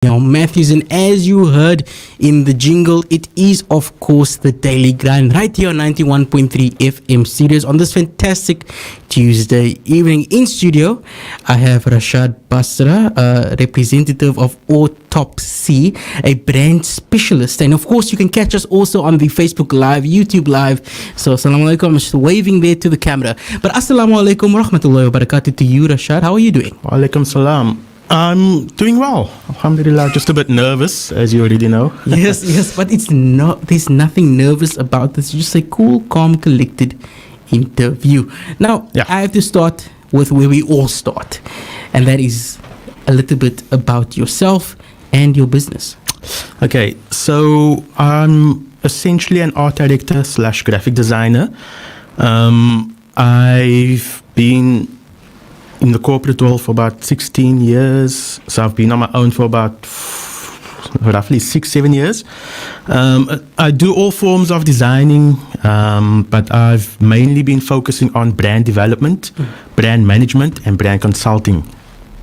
Matthews, and as you heard in the jingle, it is of course the Daily Grind right here on 91.3 FM Studios on this fantastic Tuesday evening. In studio, I have Rashaad Bastra, representative of Artopsy, a brand specialist, and of course you can catch us also on the Facebook Live, YouTube Live. So assalamu alaikum, I'm just waving there to the camera. But assalamu alaikum wa rahmatullahi wa barakatuh to you, Rashaad. How are you doing? Wa alaikum salam. I'm doing well, alhamdulillah. Just a bit nervous, as you already know. yes, but it's not. There's nothing nervous about this. It's just a cool, calm, collected interview. Now, I have to start with where we all start, and that is a little bit about yourself and your business. Okay, so I'm essentially an art director / graphic designer. I've been in the corporate world for about 16 years. So I've been on my own for about roughly 6-7 years. I do all forms of designing, but I've mainly been focusing on brand development, brand management, and brand consulting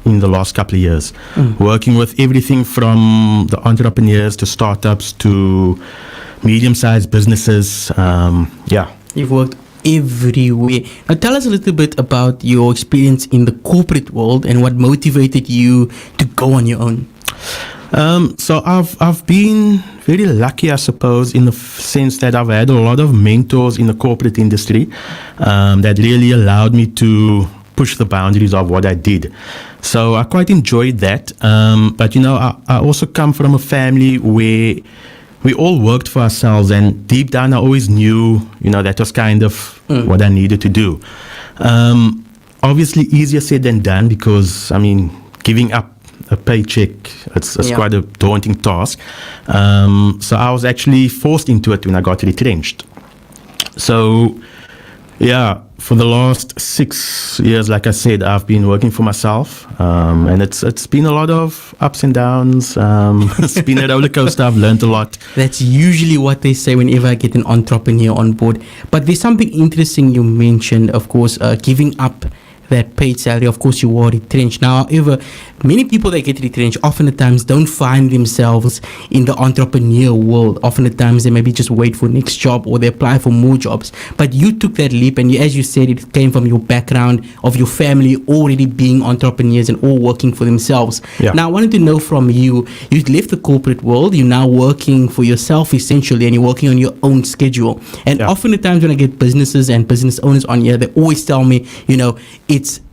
in the last couple of years. Working with everything from the entrepreneurs to startups to medium-sized businesses. You've worked everywhere. Now tell us a little bit about your experience in the corporate world and what motivated you to go on your own. So I've been very lucky, I suppose, in the sense that I've had a lot of mentors in the corporate industry that really allowed me to push the boundaries of what I did. So I quite enjoyed that. But I also come from a family where we all worked for ourselves, and deep down I always knew, that was kind of what I needed to do. Obviously easier said than done, because, giving up a paycheck, it's quite a daunting task. So I was actually forced into it when I got retrenched. So, for the last 6 years, like I said, I've been working for myself, and it's been a lot of ups and downs. It's been a roller coaster. I've learned a lot. That's usually what they say whenever I get an entrepreneur on board. But there's something interesting you mentioned, of course, giving up that paid salary. Of course, you were retrenched. Now, however, many people that get retrenched oftentimes don't find themselves in the entrepreneur world. Oftentimes, they maybe just wait for next job or they apply for more jobs. But you took that leap, and as you said, it came from your background of your family already being entrepreneurs and all working for themselves. Now, I wanted to know from you, you left the corporate world, you're now working for yourself essentially, and you're working on your own schedule. And oftentimes when I get businesses and business owners on here, they always tell me,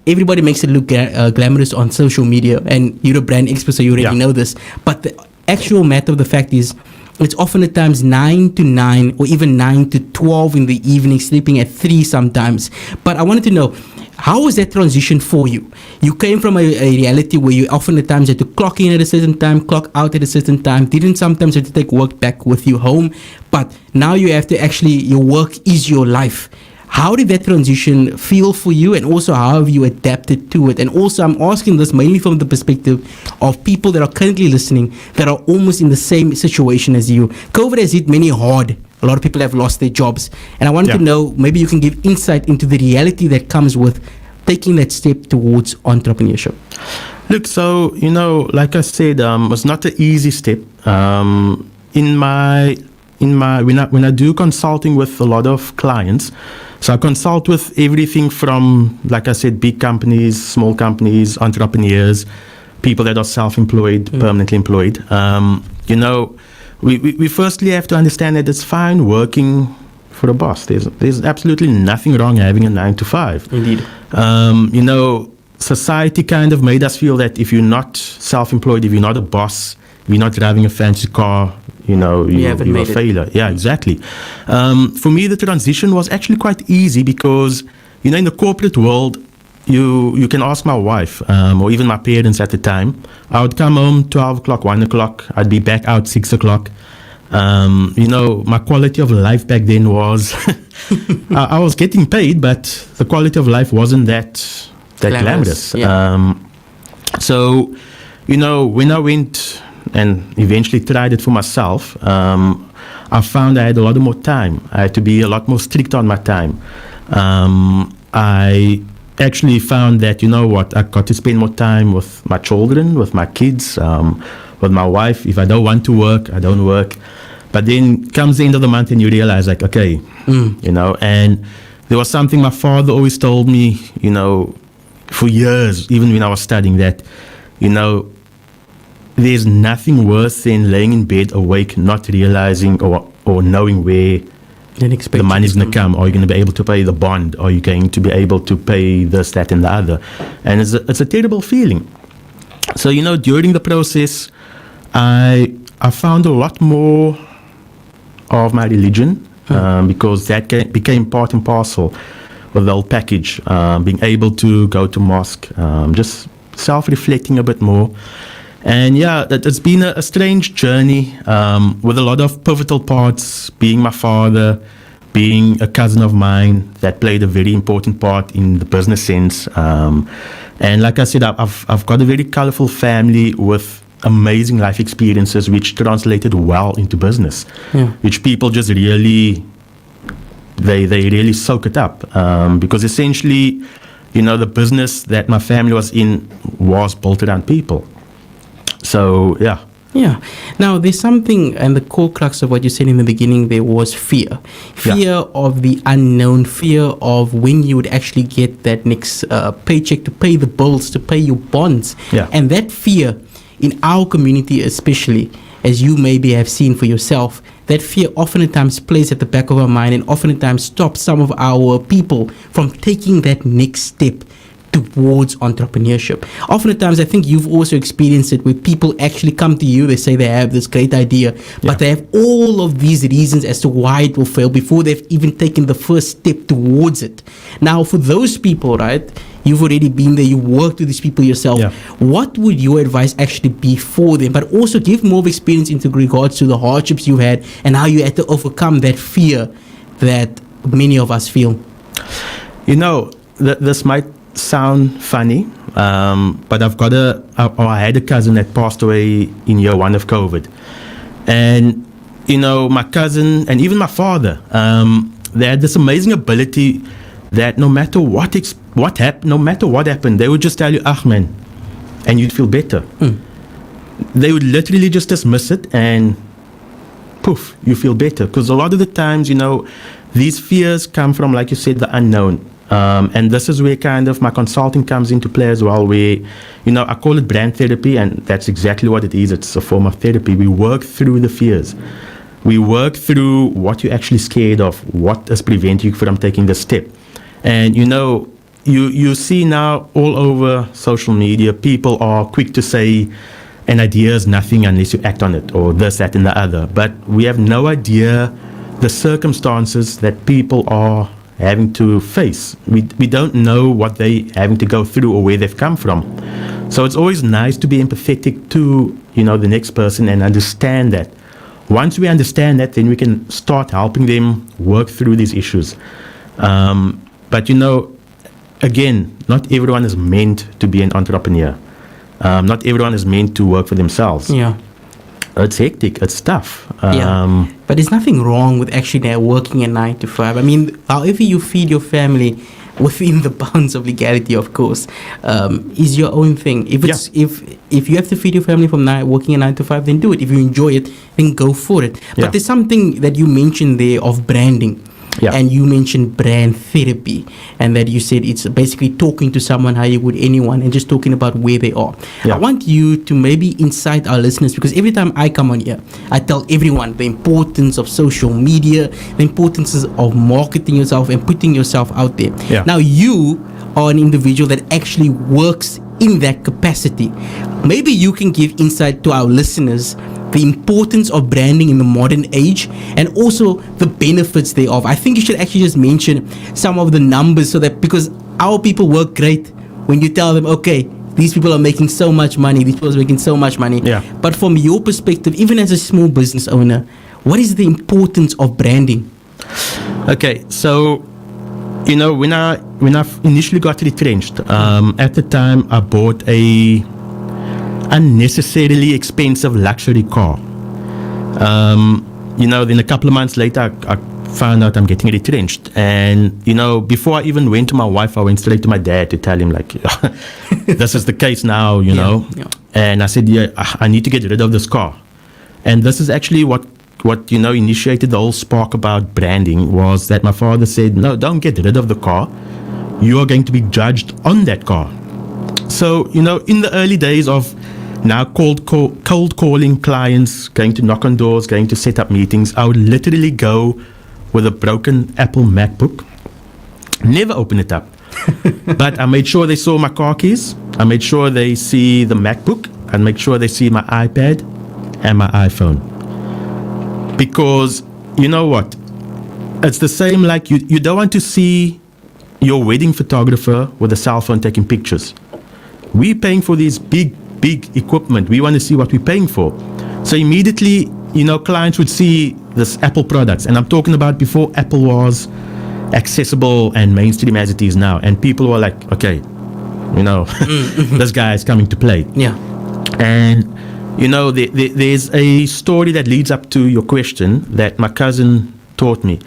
everybody makes it look glamorous on social media, and you're a brand expert, so you already know this. But the actual matter of the fact is, it's often at times 9 to 9 or even 9 to 12 in the evening, sleeping at 3 sometimes. But I wanted to know, how was that transition for you? You came from a reality where you often at times had to clock in at a certain time, clock out at a certain time, didn't sometimes have to take work back with you home, but now you have to your work is your life. How did that transition feel for you, and also how have you adapted to it? And also, I'm asking this mainly from the perspective of people that are currently listening that are almost in the same situation as you. COVID has hit many hard. A lot of people have lost their jobs. And I wanted to know, maybe you can give insight into the reality that comes with taking that step towards entrepreneurship. Look, so, like I said, it's not an easy step. When I do consulting with a lot of clients, so I consult with everything from, like I said, big companies, small companies, entrepreneurs, people that are self-employed, permanently employed. We firstly have to understand that it's fine working for a boss. There's absolutely nothing wrong having a 9 to 5. Indeed. Society kind of made us feel that if you're not self-employed, if you're not a boss, if you're not driving a fancy car, you're a failure. Yeah, exactly. For me, the transition was actually quite easy because, in the corporate world, you can ask my wife or even my parents at the time. I would come home 12 o'clock, 1 o'clock. I'd be back out 6 o'clock. My quality of life back then was, I was getting paid, but the quality of life wasn't that glamorous. So, when I went and eventually tried it for myself, I found I had a lot more time. I had to be a lot more strict on my time. I actually found that, I got to spend more time with my children, with my kids, with my wife. If I don't want to work, I don't work. But then comes the end of the month and you realize, like, okay, you know, and there was something my father always told me, you know, for years, even when I was studying, that, you know, there's nothing worse than laying in bed awake, not realizing or knowing where the money's going to come. Are you going to be able to pay the bond? Are you going to be able to pay this, that, and the other? And it's a terrible feeling. So, you know, during the process, I found a lot more of my religion, because that became part and parcel of the whole package. Being able to go to mosque, just self-reflecting a bit more. And yeah, it's been a strange journey, with a lot of pivotal parts, being my father, being a cousin of mine that played a very important part in the business sense. And like I said, I've got a very colorful family with amazing life experiences, which translated well into business, which people just really, they really soak it up. Because essentially, you know, the business that my family was in was built around people. So, yeah. Yeah. Now, there's something, and the core crux of what you said in the beginning, there was fear. Fear of the unknown, fear of when you would actually get that next paycheck to pay the bills, to pay your bonds. Yeah. And that fear, in our community especially, as you maybe have seen for yourself, that fear oftentimes plays at the back of our mind and oftentimes stops some of our people from taking that next step towards entrepreneurship. Oftentimes, I think you've also experienced it where people actually come to you, they say they have this great idea, but they have all of these reasons as to why it will fail before they've even taken the first step towards it. Now, for those people, right, you've already been there, you worked with these people yourself. What would your advice actually be for them? But also give more of experience into regards to the hardships you had and how you had to overcome that fear that many of us feel. You know, this might sound funny, but I had a cousin that passed away in year 1 of COVID. And, you know, my cousin and even my father, they had this amazing ability that no matter what happened, they would just tell you, man, and you'd feel better. They would literally just dismiss it and poof, you feel better. Because a lot of the times, you know, these fears come from, like you said, the unknown. And this is where kind of my consulting comes into play as well, where, you know, I call it brand therapy, and that's exactly what it is. It's a form of therapy. We work through the fears. We work through what you're actually scared of, what is preventing you from taking the step. And, you know, you see now all over social media, people are quick to say an idea is nothing unless you act on it, or this, that, and the other. But we have no idea the circumstances that people are having to face. We don't know what they having to go through or where they've come from. So it's always nice to be empathetic to, you know, the next person and understand that. Once we understand that, then we can start helping them work through these issues. But, you know, again, not everyone is meant to be an entrepreneur. Not everyone is meant to work for themselves. Yeah. It's hectic. It's tough. But there's nothing wrong with actually working a 9 to 5. I mean, however you feed your family within the bounds of legality, of course, is your own thing. If it's if you have to feed your family from working a 9 to 5, then do it. If you enjoy it, then go for it. But there's something that you mentioned there of branding. And you mentioned brand therapy, and that you said it's basically talking to someone how you would anyone and just talking about where they are. I want you to maybe incite our listeners, because every time I come on here, I tell everyone the importance of social media, the importance of marketing yourself and putting yourself out there. Now, you are an individual that actually works in that capacity. Maybe you can give insight to our listeners the importance of branding in the modern age and also the benefits thereof. I think you should actually just mention some of the numbers, so that, because our people work great when you tell them, okay, these people are making so much money, these people are making so much money. But from your perspective, even as a small business owner, what is the importance of branding? Okay, so, you know, when I initially got retrenched, at the time I bought a unnecessarily expensive luxury car. You know, then a couple of months later, I found out I'm getting retrenched. And, you know, before I even went to my wife, I went straight to my dad to tell him, like, this is the case now, you know. And I said, yeah, I need to get rid of this car. And this is actually what initiated the whole spark about branding, was that my father said, no, don't get rid of the car. You are going to be judged on that car. So, in the early days of now cold calling clients, going to knock on doors, going to set up meetings, I would literally go with a broken Apple MacBook, never open it up. But I made sure they saw my car keys. I made sure they see the MacBook. I made sure they see my iPad and my iPhone. Because, you know what? It's the same like you don't want to see your wedding photographer with a cell phone taking pictures. We're paying for these big equipment. We want to see what we're paying for. So immediately, clients would see this Apple products. And I'm talking about before Apple was accessible and mainstream as it is now. And people were like, okay, this guy is coming to play. Yeah. And, there's a story that leads up to your question that my cousin taught me.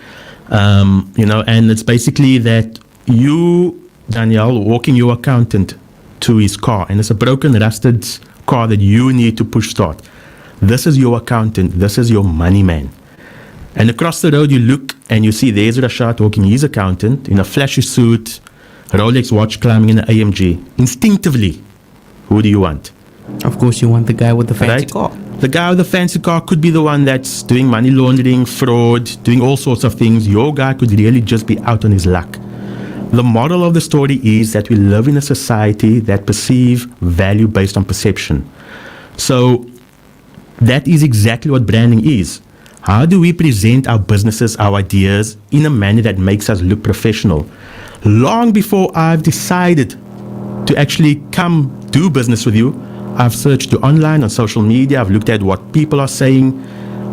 And it's basically that you, Danielle, walking your accountant to his car, and it's a broken, rusted car that you need to push start. This is your accountant. This is your money man. And across the road, you look and you see there's Rashaad walking his accountant in a flashy suit, Rolex watch, climbing in an AMG. Instinctively, who do you want? Of course, you want the guy with the fancy car. The guy with the fancy car could be the one that's doing money laundering, fraud, doing all sorts of things. Your guy could really just be out on his luck. The moral of the story is that we live in a society that perceive value based on perception. So that is exactly what branding is. How do we present our businesses, our ideas, in a manner that makes us look professional? Long before I've decided to actually come do business with you, I've searched you online on social media. I've looked at what people are saying.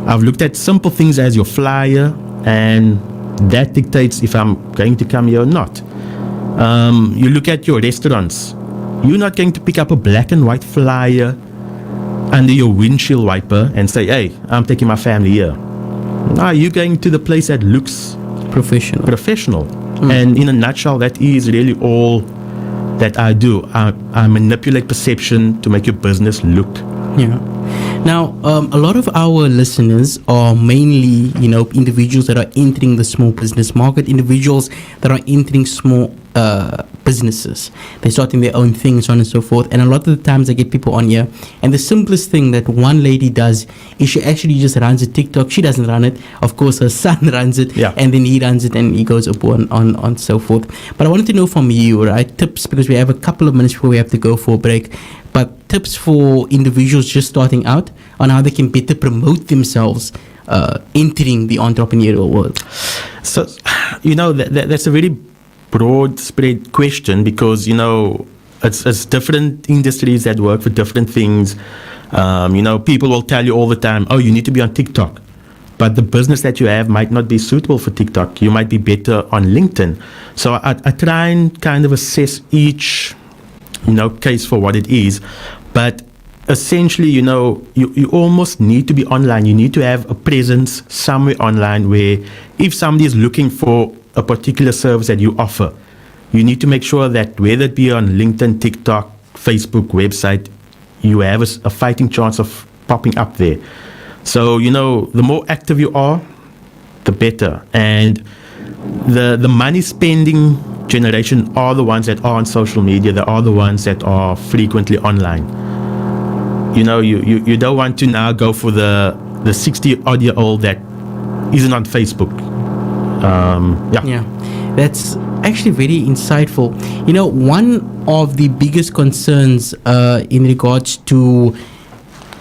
I've looked at simple things as your flyer, and that dictates if I'm going to come here or not. You look at your restaurants. You're not going to pick up a black and white flyer under your windshield wiper and say, hey, I'm taking my family here. No, you're going to the place that looks professional. And in a nutshell, that is really all that I do. I manipulate perception to make your business look. Yeah. Now, a lot of our listeners are mainly, individuals that are entering the small business market, individuals that are entering small businesses. They're starting their own things, so on and so forth. And a lot of the times I get people on here, and the simplest thing that one lady does is she actually just runs a TikTok. She doesn't run it. Of course, her son runs it, and then he runs it, and he goes up on so forth. But I wanted to know from you, right, tips, because we have a couple of minutes before we have to go for a break. But tips for individuals just starting out on how they can better promote themselves entering the entrepreneurial world. So, that's a very broad spread question, because, it's different industries that work for different things. People will tell you all the time, oh, you need to be on TikTok. But the business that you have might not be suitable for TikTok. You might be better on LinkedIn. So I try and kind of assess each case for what it is. But essentially, you almost need to be online. You need to have a presence somewhere online where if somebody is looking for a particular service that you offer, you need to make sure that whether it be on LinkedIn, TikTok, Facebook, website, you have a fighting chance of popping up there. So, the more active you are, the better. And the money spending generation are the ones that are on social media. They are the ones that are frequently online. You don't want to now go for the 60-odd-year-old that isn't on Facebook. That's actually very insightful. One of the biggest concerns in regards to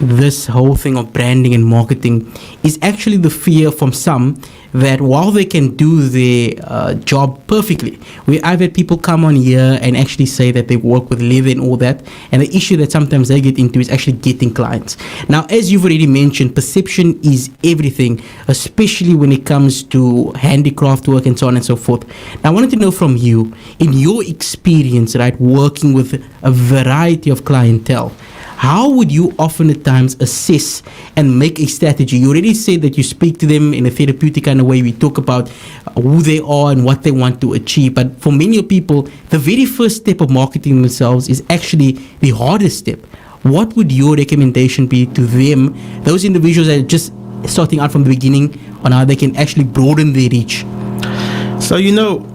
this whole thing of branding and marketing is actually the fear from some that while they can do their job perfectly, I've had people come on here and actually say that they work with leather and all that, and the issue that sometimes they get into is actually getting clients. Now, as you've already mentioned, perception is everything, especially when it comes to handicraft work and so on and so forth. Now, I wanted to know from you, in your experience, right, working with a variety of clientele, how would you often at times assess and make a strategy? You already said that you speak to them in a therapeutic kind of way. We talk about who they are and what they want to achieve. But for many people, the very first step of marketing themselves is actually the hardest step. what would your recommendation be to them, those individuals that are just starting out from the beginning, on how they can actually broaden their reach? So,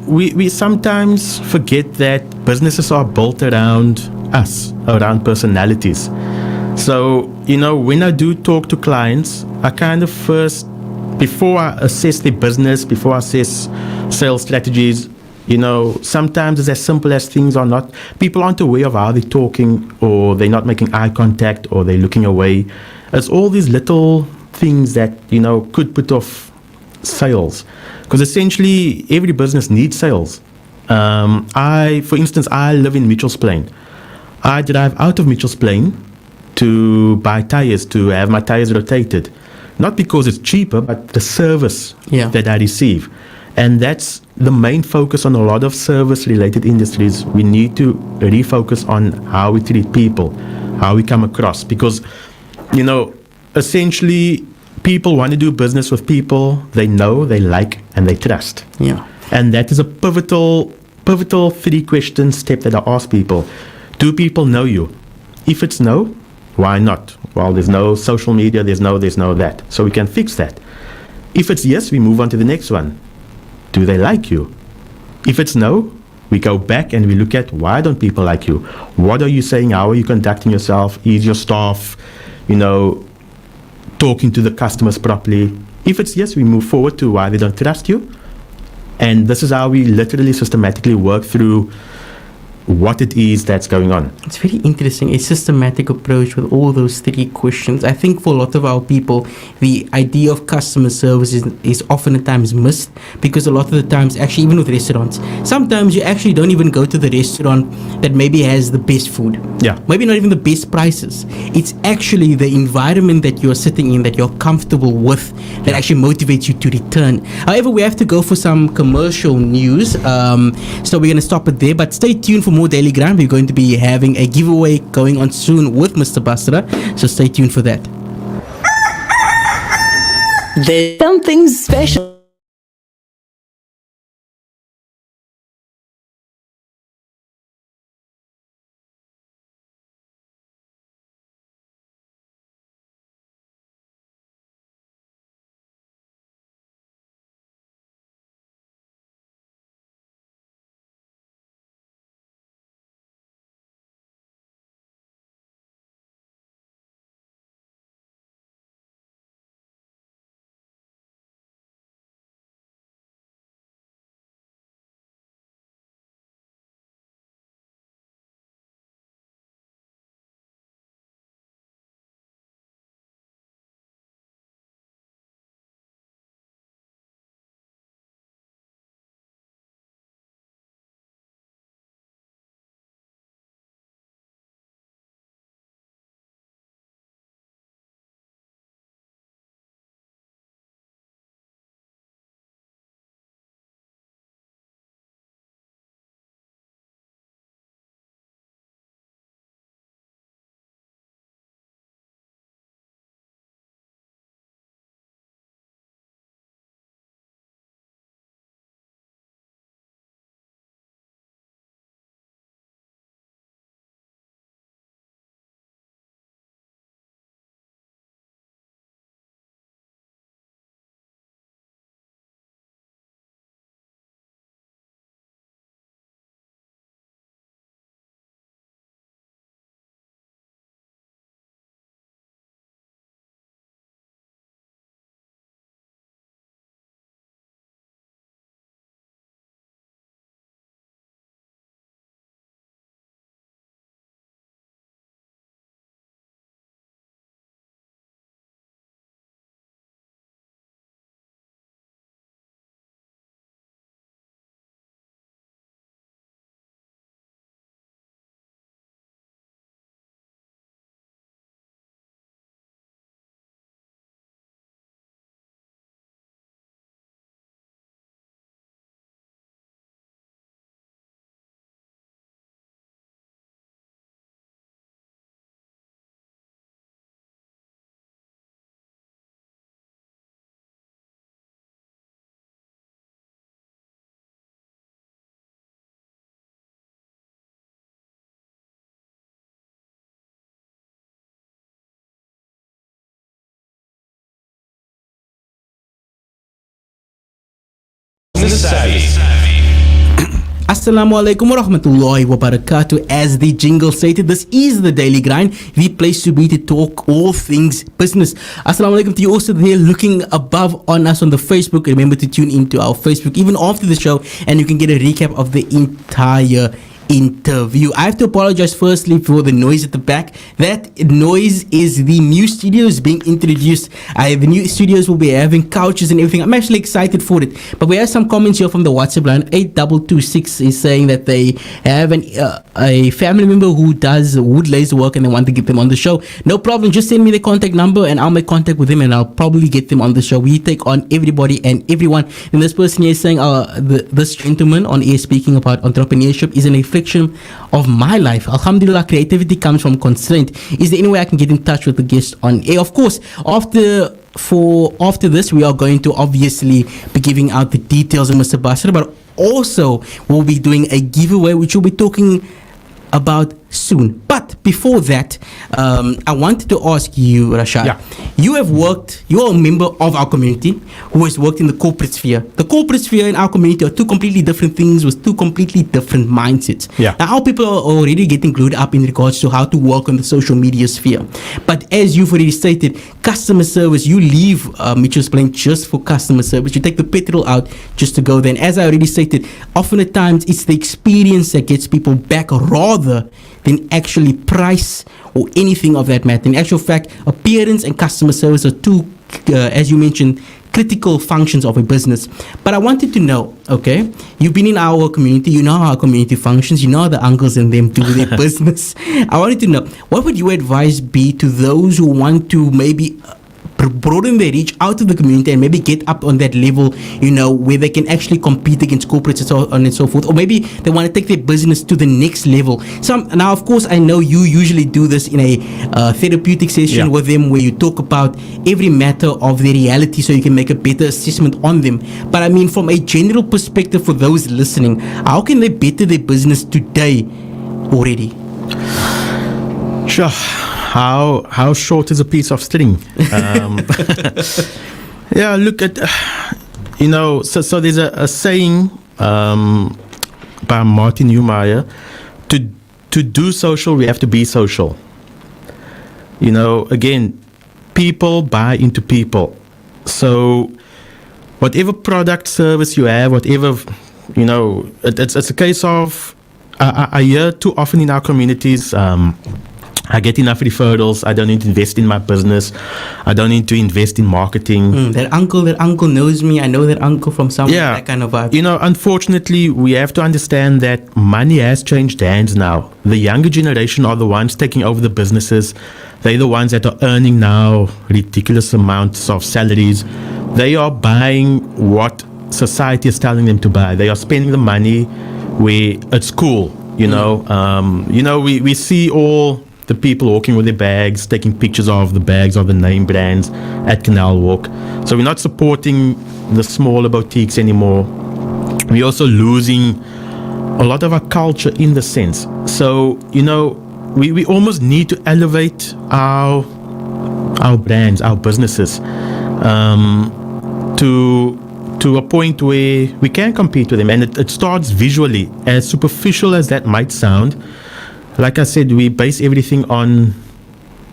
we sometimes forget that businesses are built around us, around personalities. So, when I do talk to clients, I kind of first, before I assess their business, before I assess sales strategies, sometimes it's as simple as things are not, people aren't aware of how they're talking, or they're not making eye contact, or they're looking away. It's all these little things that, could put off sales. Because essentially, every business needs sales. For instance, I live in Mitchell's Plain. I drive out of Mitchell's Plain to buy tires, to have my tires rotated. Not because it's cheaper, but the service that I receive. And that's the main focus on a lot of service-related industries. We need to refocus on how we treat people, how we come across. Because, essentially, people want to do business with people they know, they like, and they trust. Yeah. And that is a pivotal 3-question step that I ask people. Do people know you? If it's no, why not? Well, there's no social media, there's no that. So we can fix that. If it's yes, we move on to the next one. Do they like you? If it's no, we go back and we look at, why don't people like you? What are you saying? How are you conducting yourself? Is your staff, talking to the customers properly? If it's yes, we move forward to why they don't trust you. And this is how we literally systematically work through what it is that's going on. It's very interesting, a systematic approach with all those 3 questions. I think for a lot of our people, the idea of customer service is often at times missed, because a lot of the times, actually even with restaurants, sometimes you actually don't even go to the restaurant that maybe has the best food. Yeah. Maybe not even the best prices. It's actually the environment that you're sitting in, that you're comfortable with, that actually motivates you to return. However, we have to go for some commercial news. So we're going to stop it there, but stay tuned for more Daily Grind. We're going to be having a giveaway going on soon with Mr. Bastra, so stay tuned for that. There's something special. savvy. Assalamu alaikum wa rahmatullahi wa barakatuh. As the jingle stated, this is the Daily Grind, the place to be to talk all things business. Assalamu alaikum to you also there looking above on us on the Facebook. Remember to tune into our Facebook even after the show, and you can get a recap of the entire interview. I have to apologize firstly for the noise at the back. That noise is the new studios being introduced. The new studios will be having couches and everything. I'm actually excited for it. But we have some comments here from the WhatsApp line. 8226 is saying that they have a family member who does wood laser work and they want to get them on the show. No problem. Just send me the contact number and I'll make contact with them and I'll probably get them on the show. We take on everybody and everyone. And this person here is saying this gentleman on air speaking about entrepreneurship is an reflection of my life. Alhamdulillah, creativity comes from constraint. Is there any way I can get in touch with the guest on air? Of course, after this, we are going to obviously be giving out the details of Mr. Bastra, but also we'll be doing a giveaway, which we'll be talking about soon. But before that, I wanted to ask you, Rashaad. Yeah. You are a member of our community who has worked in the corporate sphere. The corporate sphere and our community are two completely different things with two completely different mindsets. Yeah. Now, our people are already getting glued up in regards to how to work on the social media sphere. But as you've already stated, customer service, you leave Mitchell's Plain just for customer service. You take the petrol out just to go there. And as I already stated, often at times it's the experience that gets people back rather than actually price or anything of that matter. In actual fact, appearance and customer service are two, as you mentioned, critical functions of a business. But I wanted to know, okay, you've been in our community, you know how our community functions, you know how the uncles and them do their business. I wanted to know, what would your advice be to those who want to maybe broaden their reach out of the community and maybe get up on that level, you know, where they can actually compete against corporates and so on and so forth, or maybe they want to take their business to the next level. Now, of course, I know you usually do this in a therapeutic session with them where you talk about every matter of their reality so you can make a better assessment on them. But I mean, from a general perspective for those listening, how can they better their business today already? Sure. How short is a piece of string? Yeah, look at, so there's a saying by Martin Neumeyer, to do social, we have to be social. Again, people buy into people. So whatever product, service you have, whatever, it's a case of, I hear too often in our communities, I get enough referrals. I don't need to invest in my business. I don't need to invest in marketing. That uncle knows me. I know that uncle from somewhere. Yeah, that kind of vibe. Unfortunately, we have to understand that money has changed hands now. The younger generation are the ones taking over the businesses. They're the ones that are earning now ridiculous amounts of salaries. They are buying what society is telling them to buy. They are spending the money where it's cool. We see all the people walking with their bags, taking pictures of the bags of the name brands at Canal Walk. So we're not supporting the smaller boutiques anymore. We're also losing a lot of our culture in the sense. So, we almost need to elevate our brands, our businesses, to a point where we can compete with them. And it starts visually. As superficial as that might sound, like I said, we base everything on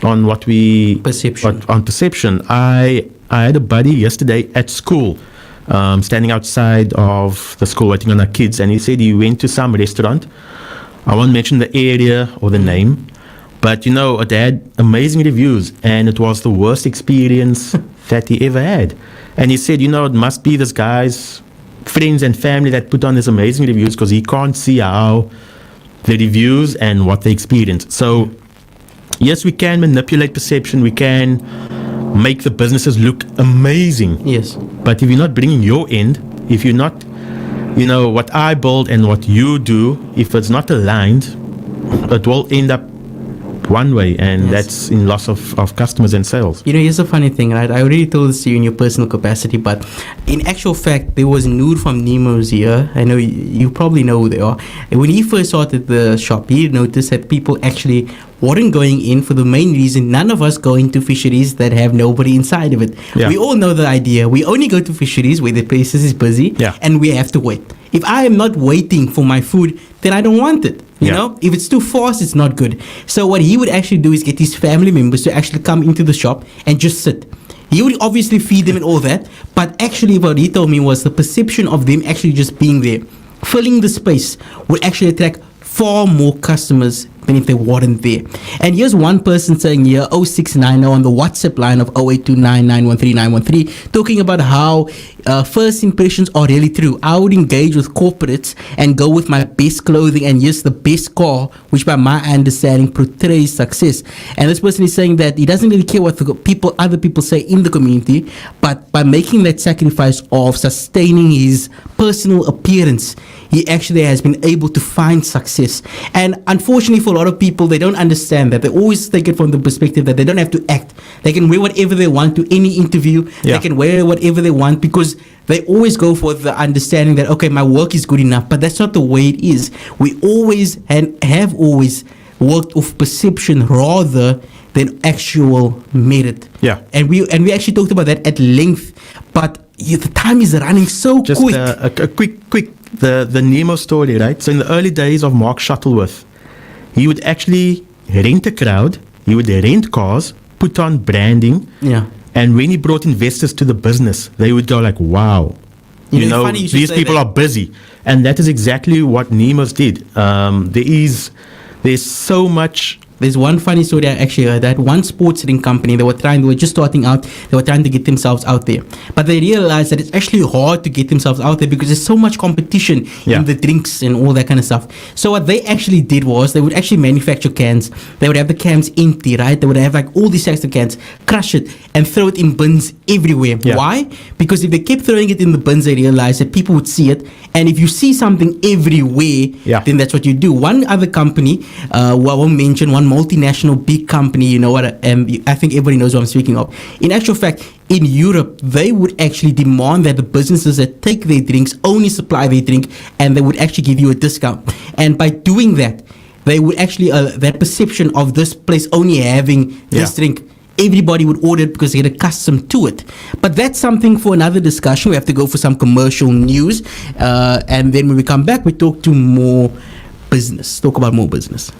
what we perception. On perception. I had a buddy yesterday at school, standing outside of the school waiting on our kids, and he said he went to some restaurant. I won't mention the area or the name, but it had amazing reviews, and it was the worst experience that he ever had. And he said, it must be this guy's friends and family that put on these amazing reviews because he can't see how the reviews and what they experience. So, yes, we can manipulate perception. We can make the businesses look amazing. Yes. But if you're not bringing your end, if you're not, what I build and what you do, if it's not aligned, it will end up one way, and Yes. that's in loss of customers and sales. You know, here's the funny thing, right? I already told this to you in your personal capacity, but in actual fact, there was Noor from Nemo's here. I know you probably know who they are. And when he first started the shop, he noticed that people actually weren't going in for the main reason none of us go into fisheries that have nobody inside of it. Yeah. We all know the idea. We only go to fisheries where the places is busy, Yeah. and we have to wait. If I am not waiting for my food, then I don't want it. You Yeah. know, if it's too fast, it's not good. So what he would actually do is get his family members to actually come into the shop and just sit. He would obviously feed them and all that, but actually what he told me was the perception of them actually just being there, filling the space, would actually attract far more customers than if they weren't there. And here's one person saying here, 0690 on the WhatsApp line of 0829913913, talking about how first impressions are really true. I would engage with corporates and go with my best clothing and yes, the best car, which by my understanding portrays success. And this person is saying that he doesn't really care what other people say in the community, but by making that sacrifice of sustaining his personal appearance, he actually has been able to find success. And unfortunately for a lot of people, they don't understand that. They always take it from the perspective that they don't have to act. They can wear whatever they want to any interview. Yeah. They can wear whatever they want because they always go for the understanding that, okay, my work is good enough. But that's not the way it is. We always and have always worked off perception rather than actual merit. Yeah. And we actually talked about that at length. But the time is running so Just quick. a quick the Nemo story, right? So in the early days of Mark Shuttleworth, he would actually rent a crowd, he would rent cars, put on branding, Yeah. and when he brought investors to the business, they would go like, wow, You you know, know, funny you should these say people that. are busy. And that is exactly what Nemo's did. There's so much. There's one funny story I actually heard that one sports ring company, they were just starting out, they were trying to get themselves out there. But they realized that it's actually hard to get themselves out there because there's so much competition Yeah. in the drinks and all that kind of stuff. So what they actually did was they would actually manufacture cans. They would have the cans empty, right? They would have like all these sacks of cans, crush it and throw it in bins everywhere. Yeah. Why? Because if they kept throwing it in the bins, they realized that people would see it. And if you see something everywhere, Yeah. then that's what you do. One other company, who I won't mention, one multinational big company, you know what, I think everybody knows what I'm speaking of. In actual fact, in Europe, they would actually demand that the businesses that take their drinks only supply their drink and they would actually give you a discount. And by doing that, they would actually, that perception of this place only having this Yeah. drink, everybody would order it because they get accustomed to it. But that's something for another discussion. We have to go for some commercial news. And then when we come back, we talk about more business.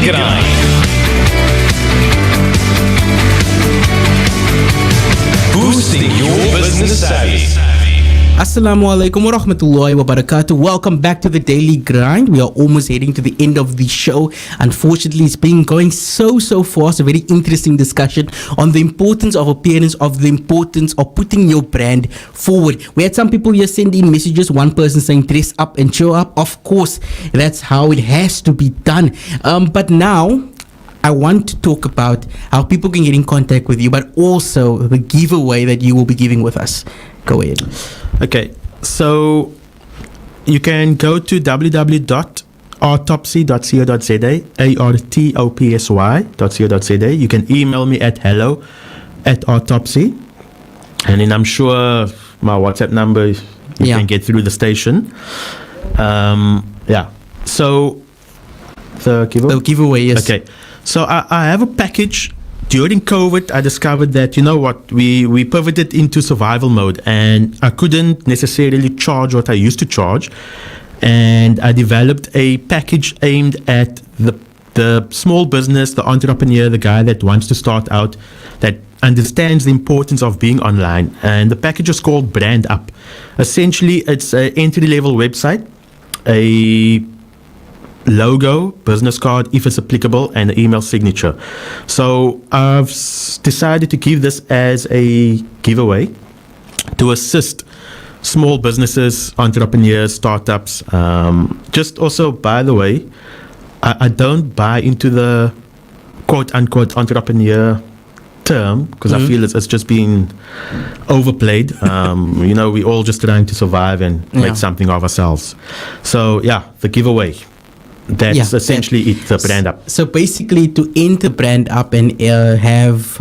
Grind. Boosting your business savvy. Assalamu alaikum wa rahmatullahi wa barakatuh. Welcome back to the Daily Grind. We are almost heading to the end of the show. Unfortunately, it's been going so fast. A very interesting discussion on the importance of appearance, of the importance of putting your brand forward. We had some people here send in messages. One person saying dress up and show up. Of course, that's how it has to be done. But now, I want to talk about how people can get in contact with you, but also the giveaway that you will be giving with us. Go ahead. Okay, so you can go to www.artopsy.co.za, artopsy.co.za. You can email me at hello@artopsy, and then I'm sure my WhatsApp number you can get through the station. So the giveaway, yes. Okay, so I have a package. During COVID, I discovered that, you know what, we pivoted into survival mode, and I couldn't necessarily charge what I used to charge. And I developed a package aimed at the small business, the entrepreneur, the guy that wants to start out, that understands the importance of being online. And the package is called Brand Up. Essentially, it's an entry-level website, a logo, business card if it's applicable, and an email signature. So I've decided to give this as a giveaway to assist small businesses, entrepreneurs, startups. Just also, by the way, I don't buy into the quote unquote entrepreneur term, because I feel it's just being overplayed. We're all just trying to survive and make something of ourselves. So the giveaway. That's essentially the Brand Up. So basically, to enter Brand Up and have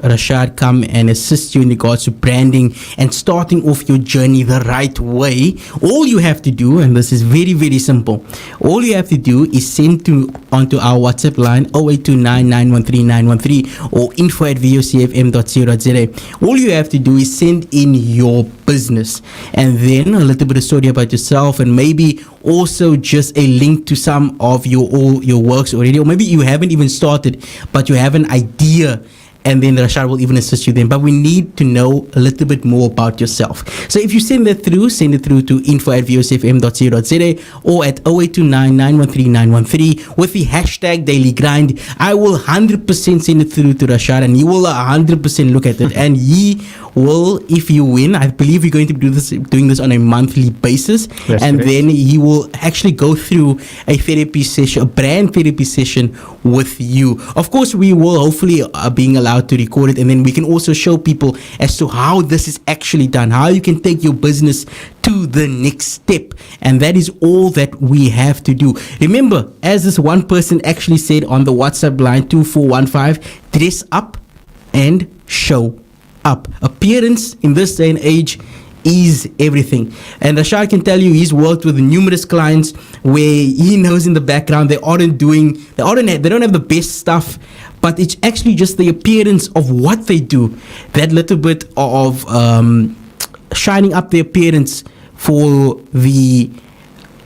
Rashaad come and assist you in regards to branding and starting off your journey the right way, all you have to do, and this is very, very simple, all you have to do is send onto our WhatsApp line 0829913913 or info@vocfm.co.za. All you have to do is send in your business and then a little bit of story about yourself, and maybe also just a link to some of your works already, or maybe you haven't even started but you have an idea, and then Rashaad will even assist you then. But we need to know a little bit more about yourself. So if you send it through to info@vocfm.co.za or at 0829913913 with the hashtag Daily Grind. I will 100% send it through to Rashaad, and he will 100% look at it, and he will, if you win, I believe we're going to be doing this on a monthly basis. That's and correct. then he will actually go through a therapy session, a brand therapy session with you. Of course, we will hopefully being allowed to record it, and then we can also show people as to how this is actually done, how you can take your business to the next step. And that is all that we have to do. Remember, as this one person actually said on the WhatsApp line 2415, dress up and show up. Appearance in this day and age is everything. And Rashaad can tell you he's worked with numerous clients where he knows in the background they don't have the best stuff, but it's actually just the appearance of what they do, that little bit of shining up the appearance for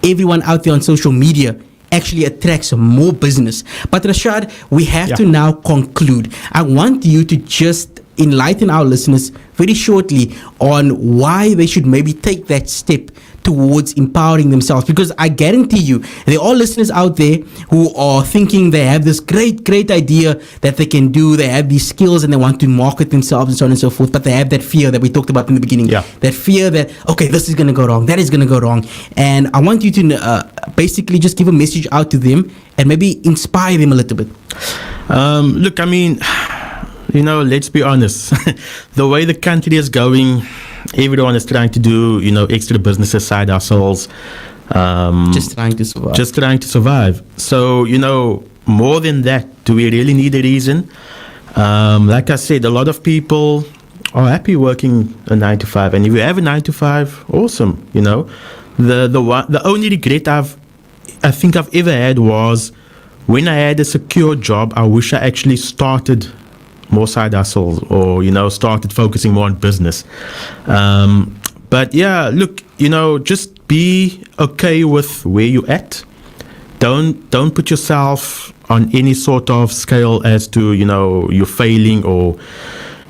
everyone out there on social media actually attracts more business. But Rashaad, we have to now conclude. I want you to just enlighten our listeners very shortly on why they should maybe take that step towards empowering themselves, because I guarantee you there are listeners out there who are thinking they have this great idea that they can do, they have these skills and they want to market themselves and so on and so forth, but they have that fear that we talked about in the beginning, that fear that, okay, this is going to go wrong, that is going to go wrong. And I want you to basically just give a message out to them and maybe inspire them a little bit. Look, I mean, let's be honest. The way the country is going, everyone is trying to do, extra businesses, side hustles. Just trying to survive. So, more than that, do we really need a reason? Like I said, a lot of people are happy working a 9 to 5. And if you have a 9 to 5, awesome. The only regret I think I've ever had was when I had a secure job, I wish I actually started more side hustles or, started focusing more on business. But yeah, look, just be okay with where you're at. Don't put yourself on any sort of scale as to, you're failing or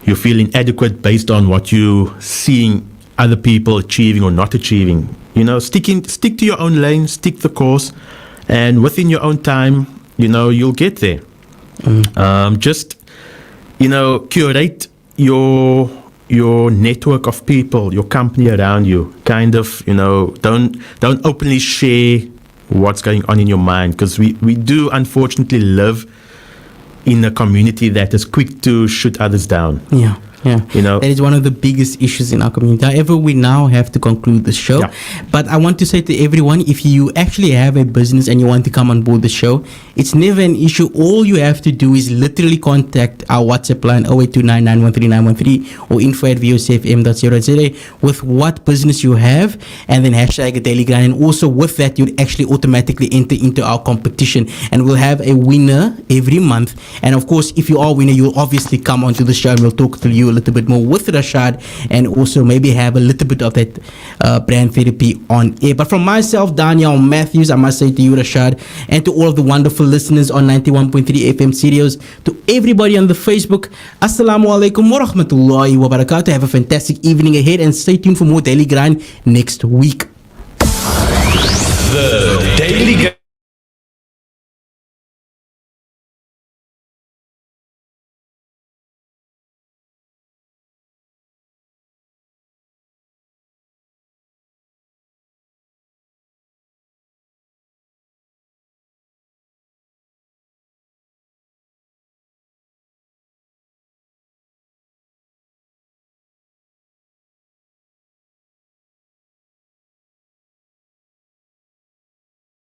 you feel inadequate based on what you're seeing other people achieving or not achieving. Stick to your own lane, stick the course, and within your own time, you'll get there. Just, curate your network of people, your company around you. Kind of, don't openly share what's going on in your mind, because we do unfortunately live in a community that is quick to shoot others down. Yeah. That is one of the biggest issues in our community. However, we now have to conclude the show. Yeah. But I want to say to everyone, if you actually have a business and you want to come on board the show, it's never an issue. All you have to do is literally contact our WhatsApp line 0829913913 or info@vocfm.co.za with what business you have, and then hashtag Daily Grind. And also with that, you'd actually automatically enter into our competition, and we'll have a winner every month. And of course, if you are a winner, you'll obviously come onto the show and we'll talk to you a little bit more with Rashaad, and also maybe have a little bit of that brand therapy on air. But from myself, Daniel Matthews, I must say to you, Rashaad, and to all of the wonderful listeners on 91.3 FM Studios, to everybody on the Facebook, Assalamu alaikum wa rahmatullahi wa barakatuh. Have a fantastic evening ahead, and stay tuned for more Daily Grind next week. The